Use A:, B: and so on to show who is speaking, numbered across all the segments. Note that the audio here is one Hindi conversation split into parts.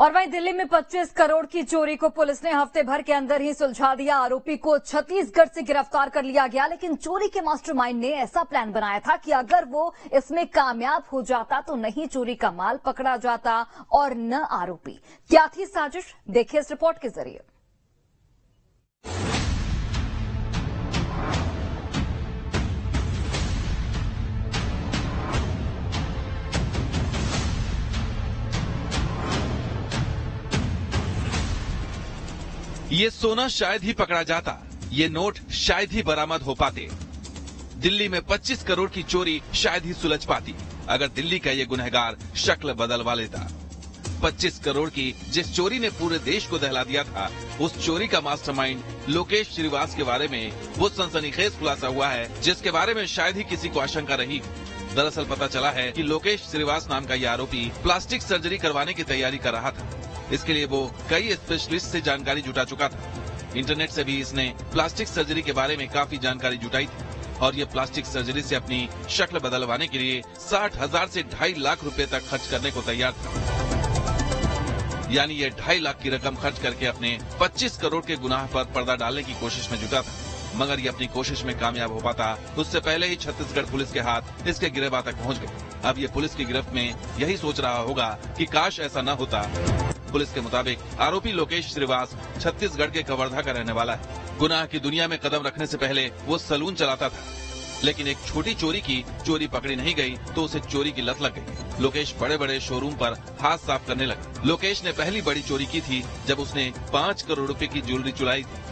A: और वहीं दिल्ली में 25 करोड़ की चोरी को पुलिस ने हफ्ते भर के अंदर ही सुलझा दिया। आरोपी को छत्तीसगढ़ से गिरफ्तार कर लिया गया, लेकिन चोरी के मास्टरमाइंड ने ऐसा प्लान बनाया था कि अगर वो इसमें कामयाब हो जाता तो नहीं चोरी का माल पकड़ा जाता और न आरोपी। क्या थी साजिश, देखिए इस रिपोर्ट के जरिए।
B: ये सोना शायद ही पकड़ा जाता, ये नोट शायद ही बरामद हो पाते। दिल्ली में 25 करोड़ की चोरी शायद ही सुलझ पाती अगर दिल्ली का ये गुनहगार शक्ल बदलवा लेता। 25 करोड़ की जिस चोरी ने पूरे देश को दहला दिया था, उस चोरी का मास्टरमाइंड लोकेश श्रीवास के बारे में वो सनसनीखेज खुलासा हुआ है जिसके बारे में शायद ही किसी को आशंका रही। दरअसल पता चला है कि लोकेश श्रीवास नाम का ये आरोपी प्लास्टिक सर्जरी करवाने की तैयारी कर रहा था। इसके लिए वो कई स्पेशलिस्ट से जानकारी जुटा चुका था। इंटरनेट से भी इसने प्लास्टिक सर्जरी के बारे में काफी जानकारी जुटाई थी और ये प्लास्टिक सर्जरी से अपनी शक्ल बदलवाने के लिए 60,000 से 2.5 लाख रुपए तक खर्च करने को तैयार था। यानी ये 2.5 लाख की रकम खर्च करके अपने 25 करोड़ के गुनाह पर पर्दा डालने की कोशिश में जुटा था। मगर ये अपनी कोशिश में कामयाब हो पाता उससे पहले ही छत्तीसगढ़ पुलिस के हाथ इसके गिरफ्तार तक पहुंच गए। अब ये पुलिस की गिरफ्त में यही सोच रहा होगा कि काश ऐसा न होता। पुलिस के मुताबिक आरोपी लोकेश श्रीवास छत्तीसगढ़ के कवर्धा का रहने वाला है। गुनाह की दुनिया में कदम रखने से पहले वो सलून चलाता था, लेकिन एक छोटी चोरी की चोरी पकड़ी नहीं गई तो उसे चोरी की लत लग गई। लोकेश बड़े बड़े शोरूम पर हाथ साफ करने लगा। लोकेश ने पहली बड़ी चोरी की थी जब उसने 5 करोड़ रुपए की ज्वेलरी चुराई थी।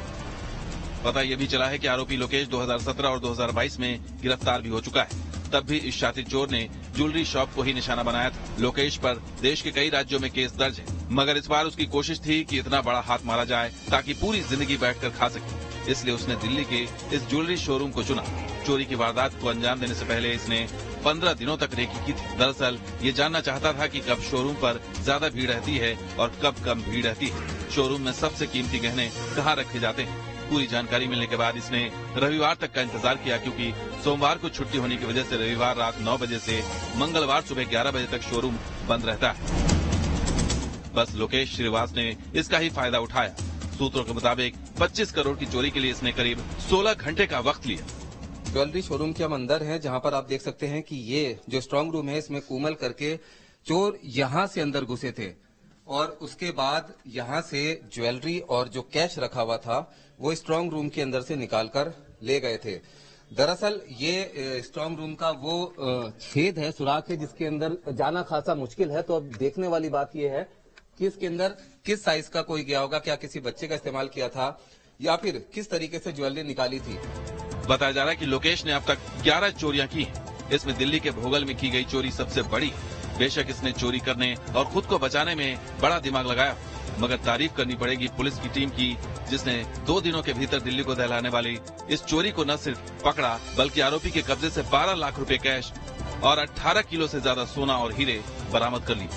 B: पता ये भी चला है कि आरोपी लोकेश 2017 और 2022 में गिरफ्तार भी हो चुका है। तब भी इस शातिर चोर ने ज्वेलरी शॉप को ही निशाना बनाया था। लोकेश पर देश के कई राज्यों में केस दर्ज है, मगर इस बार उसकी कोशिश थी कि इतना बड़ा हाथ मारा जाए ताकि पूरी जिंदगी बैठकर खा सके। इसलिए उसने दिल्ली के इस ज्वेलरी शोरूम को चुना। चोरी की वारदात को अंजाम देने से पहले इसने 15 दिनों तक रेकी की थी। दरअसल ये जानना चाहता था कि कब शोरूम पर ज्यादा भीड़ रहती है और कब कम भीड़ रहती है। शोरूम में सबसे कीमती गहने कहाँ रखे जाते हैं। पूरी जानकारी मिलने के बाद इसने रविवार तक का इंतजार किया, क्योंकि सोमवार को छुट्टी होने की वजह से रविवार रात 9 बजे से मंगलवार सुबह 11 बजे तक शोरूम बंद रहता है। बस लोकेश श्रीवास ने इसका ही फायदा उठाया। सूत्रों के मुताबिक 25 करोड़ की चोरी के लिए इसने करीब 16 घंटे का वक्त लिया।
C: ज्वेलरी शोरूम के हम अंदर हैं, जहां पर आप देख सकते हैं कि ये जो स्ट्रांग रूम है, इसमें कुमल करके चोर यहां से अंदर घुसे थे और उसके बाद यहां से ज्वेलरी और जो कैश रखा हुआ था वो स्ट्रांग रूम के अंदर से निकालकर ले गए थे। दरअसल ये स्ट्रांग रूम का वो छेद है, सुराख है, जिसके अंदर जाना खासा मुश्किल है। तो अब देखने वाली बात ये है कि इसके अंदर किस साइज का कोई गया होगा, क्या किसी बच्चे का इस्तेमाल किया था या फिर किस तरीके से ज्वेलरी निकाली थी।
B: बताया जा रहा है कि लोकेश ने अब तक 11 चोरियां की हैं। इसमें दिल्ली के भोगल में की गई चोरी सबसे बड़ी। बेशक इसने चोरी करने और खुद को बचाने में बड़ा दिमाग लगाया, मगर तारीफ करनी पड़ेगी पुलिस की टीम की, जिसने 2 दिनों के भीतर दिल्ली को दहलाने वाली इस चोरी को न सिर्फ पकड़ा, बल्कि आरोपी के कब्जे से 12 लाख रुपए कैश और 18 किलो से ज्यादा सोना और हीरे बरामद कर लिए।